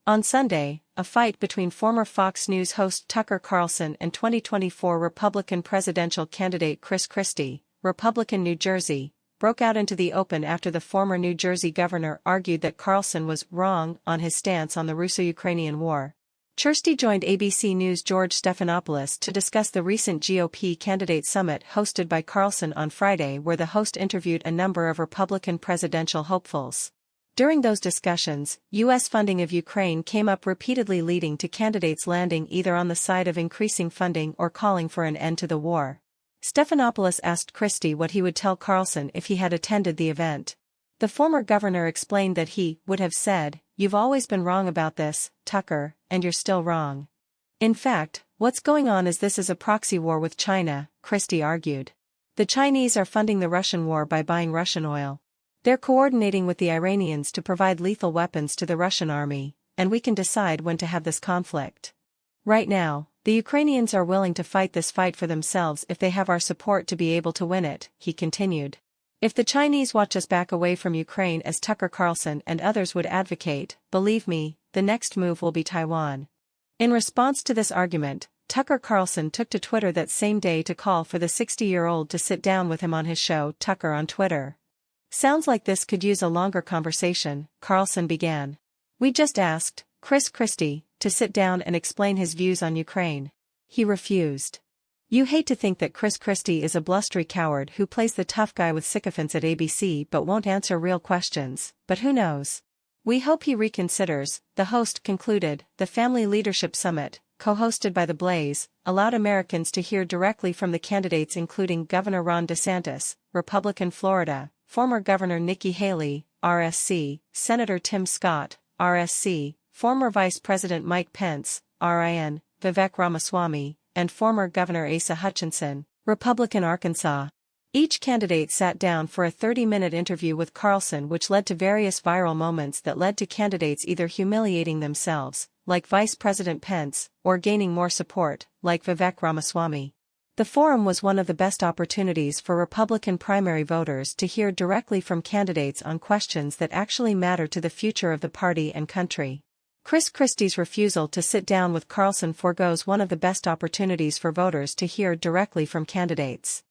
On Sunday, a fight between former Fox News host Tucker Carlson and 2024 Republican presidential candidate Chris Christie, Republican New Jersey, broke out into the open after the former New Jersey governor argued that Carlson was wrong on his stance on the Russo-Ukrainian war. Christie joined ABC News' George Stephanopoulos to discuss the recent GOP candidate summit hosted by Carlson on Friday, where the host interviewed a number of Republican presidential hopefuls. During those discussions, U.S. funding of Ukraine came up repeatedly, leading to candidates landing either on the side of increasing funding or calling for an end to the war. Stephanopoulos asked Christie what he would tell Carlson if he had attended the event. The former governor explained that he would have said, "You've always been wrong about this, Tucker, and you're still wrong. In fact, what's going on is this is a proxy war with China," Christie argued. "The Chinese are funding the Russian war by buying Russian oil. They're coordinating with the Iranians to provide lethal weapons to the Russian army, and we can decide when to have this conflict. Right now, the Ukrainians are willing to fight this fight for themselves if they have our support to be able to win it," he continued. "If the Chinese watch us back away from Ukraine as Tucker Carlson and others would advocate, believe me, the next move will be Taiwan." In response to this argument, Tucker Carlson took to Twitter that same day to call for the 60-year-old to sit down with him on his show. Tucker on Twitter: "Sounds like this could use a longer conversation," Carlson began. "We just asked Chris Christie to sit down and explain his views on Ukraine. He refused. You hate to think that Chris Christie is a blustery coward who plays the tough guy with sycophants at ABC but won't answer real questions, but who knows? We hope he reconsiders," the host concluded. The Family Leadership Summit, co-hosted by The Blaze, allowed Americans to hear directly from the candidates, including Governor Ron DeSantis, Republican Florida, former Governor Nikki Haley, RSC, Senator Tim Scott, RSC, former Vice President Mike Pence, RIN, Vivek Ramaswamy, and former Governor Asa Hutchinson, Republican Arkansas. Each candidate sat down for a 30-minute interview with Carlson, which led to various viral moments that led to candidates either humiliating themselves, like Vice President Pence, or gaining more support, like Vivek Ramaswamy. The forum was one of the best opportunities for Republican primary voters to hear directly from candidates on questions that actually matter to the future of the party and country. Chris Christie's refusal to sit down with Carlson forgoes one of the best opportunities for voters to hear directly from candidates.